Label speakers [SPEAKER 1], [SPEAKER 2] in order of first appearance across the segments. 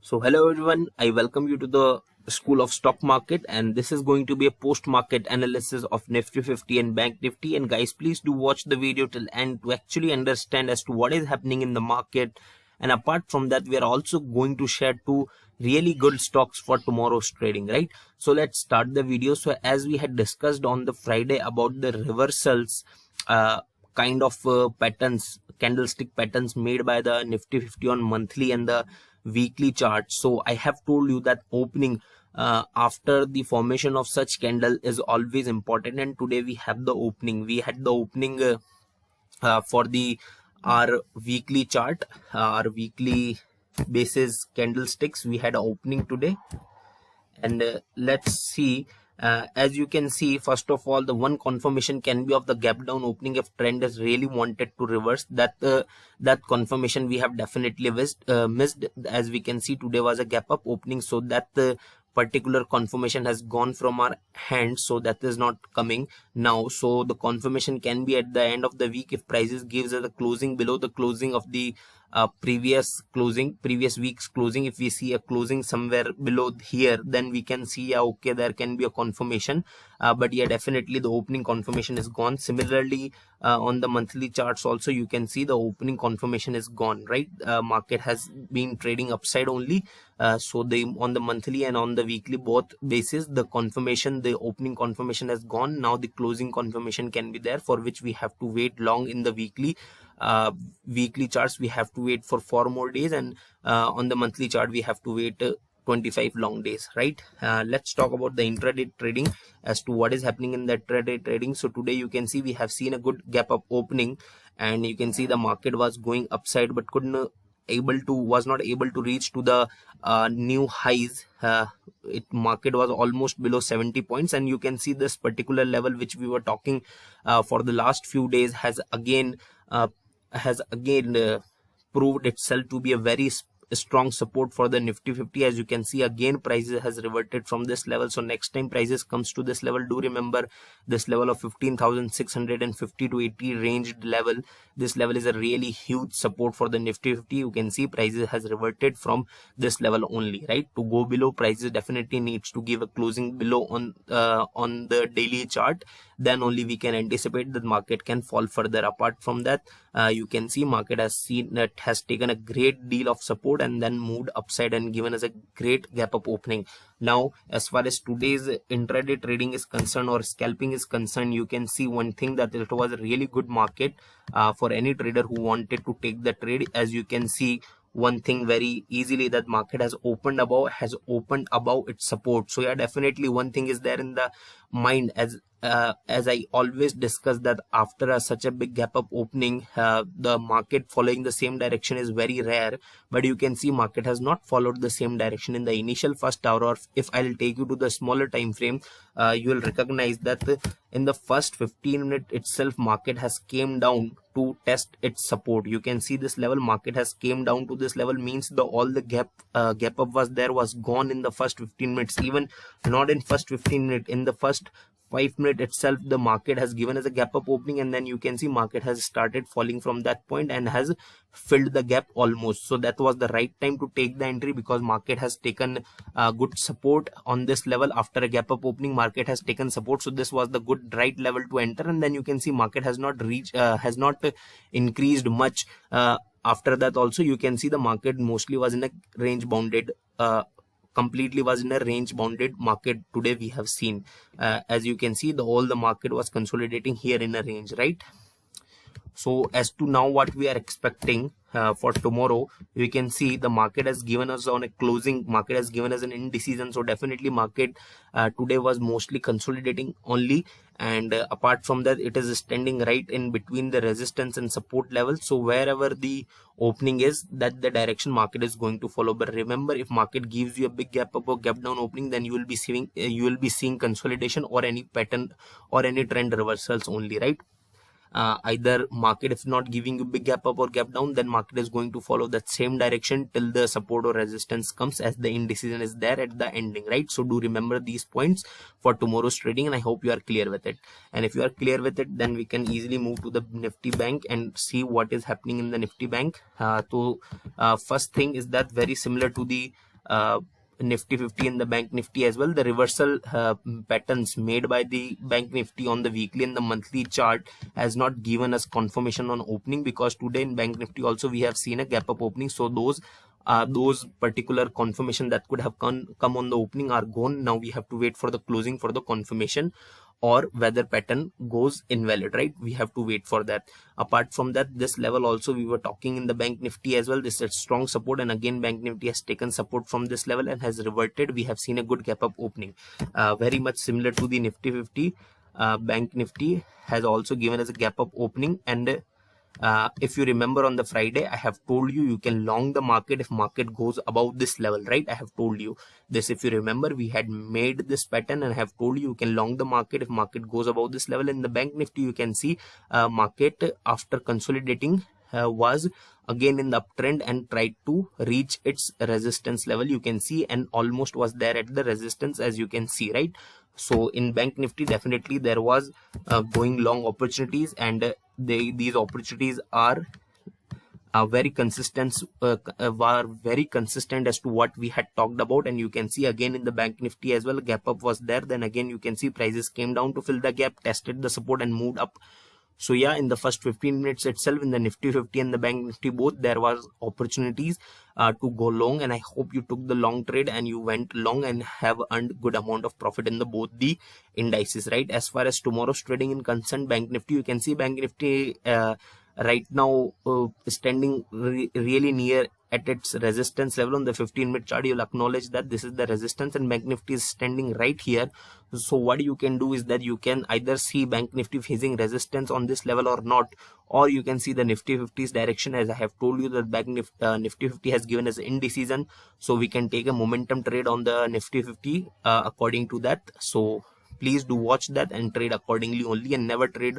[SPEAKER 1] So hello everyone, I welcome you to the School of Stock Market, and this is going to be a post-market analysis of Nifty 50 and Bank Nifty. And guys, please do watch the video till end to actually understand as to what is happening in the market. And apart from that, we are also going to share two really good stocks for tomorrow's trading, right? So let's start the video. So as we had discussed on the Friday about the reversals, kind of patterns, candlestick patterns made by the Nifty 50 on monthly and the weekly chart. So I have told you that opening after the formation of such candle is always important, and today we have the opening. We had the opening for the our weekly chart, our weekly basis candlesticks. We had an opening today, and let's see. As you can see, first of all, the one confirmation can be of the gap down opening if trend is really wanted to reverse. That confirmation we have definitely missed. As we can see, today was a gap up opening, so that particular confirmation has gone from our hands, so that is not coming now. So the confirmation can be at the end of the week if prices gives us a closing below the closing of the previous week's closing. If we see a closing somewhere below here, then we can see okay, there can be a confirmation, but yeah, definitely the opening confirmation is gone. Similarly, on the monthly charts also, you can see the opening confirmation is gone, right? Market has been trading upside only, so on the monthly and on the weekly both basis, the opening confirmation has gone. Now the closing confirmation can be there, for which we have to wait long in the weekly charts. We have to wait for 4 more days, and on the monthly chart we have to wait 25 long days, right? Let's talk about the intraday trading as to what is happening in the intraday trading. So today you can see we have seen a good gap up opening, and you can see the market was going upside but was not able to reach to the new highs. Market was almost below 70 points, and you can see this particular level which we were talking for the last few days has again proved itself to be a very strong support for the Nifty 50. As you can see, again prices has reverted from this level. So next time prices comes to this level, do remember this level of 15,650 to 80 ranged level. This level is a really huge support for the Nifty 50. You can see prices has reverted from this level only, right? To go below, prices definitely needs to give a closing below on the daily chart. Then only we can anticipate that market can fall further. Apart from that, you can see market has taken a great deal of support and then moved upside and given us a great gap up opening. Now, as far as today's intraday trading is concerned or scalping is concerned, you can see one thing, that it was a really good market for any trader who wanted to take the trade. As you can see one thing very easily, that market has opened above its support. So yeah, definitely one thing is there in the mind, as I always discuss, that after such a big gap up opening, the market following the same direction is very rare. But you can see market has not followed the same direction in the initial first hour, or if I'll take you to the smaller time frame, you will recognize that in the first 15 minute itself, market has came down to test its support. You can see this level, market has came down to this level, means all the gap up was gone in the first 15 minutes. Even not in first 15 minutes, in the first 5 minutes itself, the market has given us a gap up opening, and then you can see market has started falling from that point and has filled the gap almost. So that was the right time to take the entry, because market has taken good support on this level. After a gap up opening, market has taken support, so this was the good right level to enter. And then you can see market has not increased much. After that also, you can see the market mostly was in a range bounded, completely was in a range bounded market today. We have seen, as you can see, the market was consolidating here in a range, right? So as to now what we are expecting for tomorrow, we can see the market has given us on a closing, market has given us an indecision. So definitely market today was mostly consolidating only, and apart from that, it is standing right in between the resistance and support levels. So wherever the opening is, that the direction market is going to follow. But remember, if market gives you a big gap up or gap down opening, then you will be seeing consolidation or any pattern or any trend reversals only, right? Either market, if not giving you big gap up or gap down, then market is going to follow that same direction till the support or resistance comes, as the indecision is there at the ending, right? So do remember these points for tomorrow's trading, and I hope you are clear with it. And if you are clear with it, then we can easily move to the Nifty Bank and see what is happening in the Nifty Bank. First thing is that very similar to the Nifty 50 and the Bank Nifty as well. The reversal patterns made by the Bank Nifty on the weekly and the monthly chart has not given us confirmation on opening, because today in Bank Nifty also we have seen a gap up opening. So those particular confirmation that could have come on the opening are gone. Now we have to wait for the closing for the confirmation, or whether pattern goes invalid, right? We have to wait for that. Apart from that, this level also we were talking in the Bank Nifty as well, this is strong support, and again Bank Nifty has taken support from this level and has reverted. We have seen a good gap up opening, very much similar to the Nifty 50. Bank Nifty has also given us a gap up opening, and if you remember on the Friday, I have told you you can long the market if market goes above this level, right? I have told you this. If you remember, we had made this pattern and I have told you you can long the market if market goes above this level. In the Bank Nifty, you can see market after consolidating was again in the uptrend and tried to reach its resistance level, you can see, and almost was there at the resistance, as you can see, right? So in Bank Nifty, definitely there was going long opportunities, and these opportunities are very consistent, were very consistent as to what we had talked about. And you can see again in the Bank Nifty as well, gap up was there, then again you can see prices came down to fill the gap, tested the support and moved up. So yeah, in the first 15 minutes itself, in the Nifty 50 and the Bank Nifty both, there was opportunities to go long, and I hope you took the long trade and you went long and have earned good amount of profit in the both the indices, right? As far as tomorrow's trading in concerned, Bank Nifty, you can see Bank Nifty right now standing really near at its resistance level on the 15-minute chart. You'll acknowledge that this is the resistance, and Bank Nifty is standing right here. So what you can do is that you can either see Bank Nifty facing resistance on this level or not, or you can see the Nifty 50's direction. As I have told you, that Bank Nifty 50 has given us indecision, so we can take a momentum trade on the Nifty 50 according to that. So please do watch that and trade accordingly only, and never trade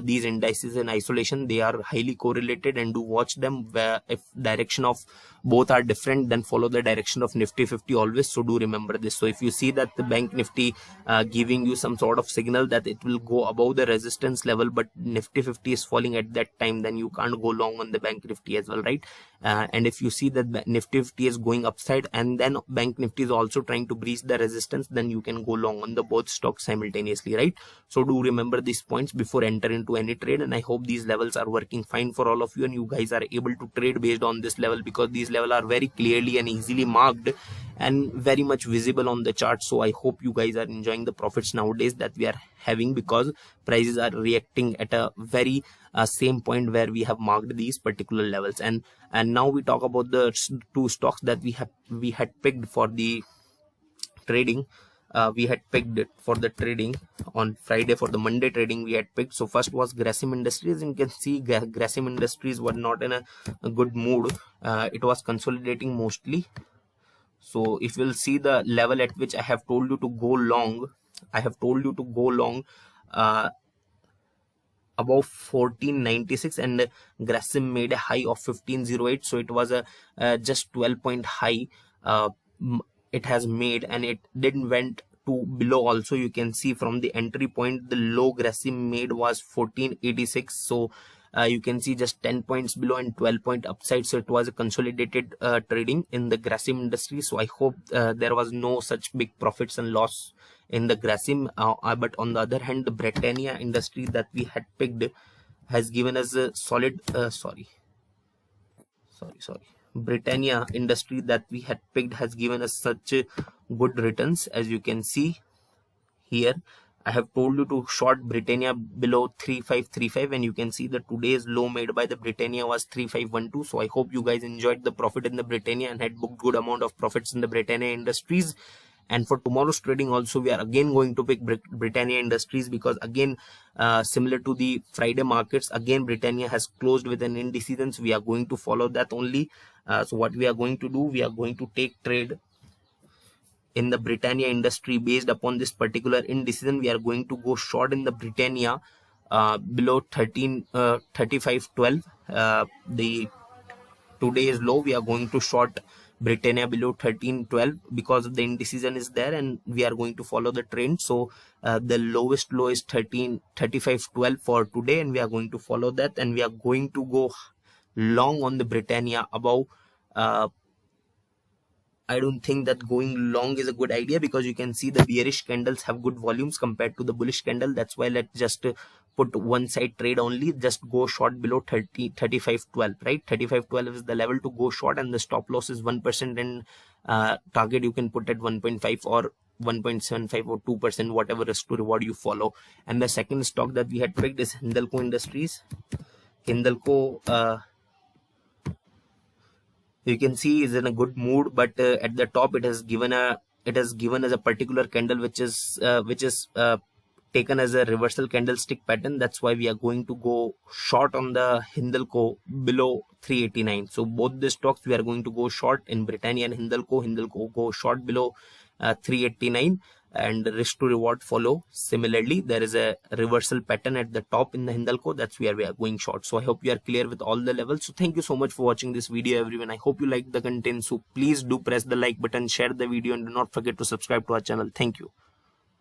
[SPEAKER 1] these indices in isolation. They are highly correlated, and do watch them. Where if direction of both are different, then follow the direction of Nifty 50 always. So do remember this. So if you see that the Bank Nifty giving you some sort of signal that it will go above the resistance level, but Nifty 50 is falling at that time, then you can't go long on the Bank Nifty as well, right? And if you see that Nifty 50 is going upside and then Bank Nifty is also trying to breach the resistance, then you can go long on the both stocks simultaneously, right? So do remember these points before enter into any trade, and I hope these levels are working fine for all of you and you guys are able to trade based on this level, because these levels are very clearly and easily marked and very much visible on the chart. So I hope you guys are enjoying the profits nowadays that we are having, because prices are reacting at a very same point where we have marked these particular levels. And now we talk about the two stocks that we had picked for the trading. We had picked it for the trading on Friday. For the Monday trading we had picked. So first was Grasim Industries. You can see Grasim Industries were not in a good mood. It was consolidating mostly. So if you'll see the level at which I have told you to go long, I have told you to go long above 1496, and Grasim made a high of 1508. So it was a just 12-point high it has made, and it didn't went to below. Also you can see from the entry point, the low Grasim made was 1486. So you can see just 10 points below and 12-point upside. So it was a consolidated trading in the Grasim Industry. So I hope there was no such big profits and loss in the Grasim. But on the other hand, the Britannia Industry that we had picked has given us a solid Britannia Industry that we had picked has given us such good returns. As you can see here, I have told you to short Britannia below 3535, and you can see the today's low made by the Britannia was 3512. So I hope you guys enjoyed the profit in the Britannia and had booked good amount of profits in the Britannia Industries. And for tomorrow's trading also, we are again going to pick Britannia Industries, because again similar to the Friday markets, again Britannia has closed with an indecision. So we are going to follow that only. So what we are going to do, we are going to take trade in the Britannia Industry based upon this particular indecision. We are going to go short in the Britannia below 3512. The today's low, we are going to short Britannia below 1312 because of the indecision is there, and we are going to follow the trend. So the lowest low is 3512 for today, and we are going to follow that, and we are going to go long on the Britannia above I don't think that going long is a good idea, because you can see the bearish candles have good volumes compared to the bullish candle. That's why let's just put one side trade only, just go short below 35.12, right? 35.12 is the level to go short, and the stop loss is 1%, and target you can put at 1.5 or 1.75 or 2%, whatever risk to reward you follow. And the second stock that we had picked is Hindalco Industries. Hindalco, you can see is in a good mood, but at the top it has given as a particular candle which is taken as a reversal candlestick pattern. That's why we are going to go short on the Hindalco below 389. So both the stocks we are going to go short in Britannia and Hindalco. Hindalco go short below 389, and risk to reward follow similarly. There is a reversal pattern at the top in the Hindalco. That's where we are going short. So I hope you are clear with all the levels. So thank you so much for watching this video, everyone. I hope you like the content. So please do press the like button, share the video, and do not forget to subscribe to our channel. Thank you.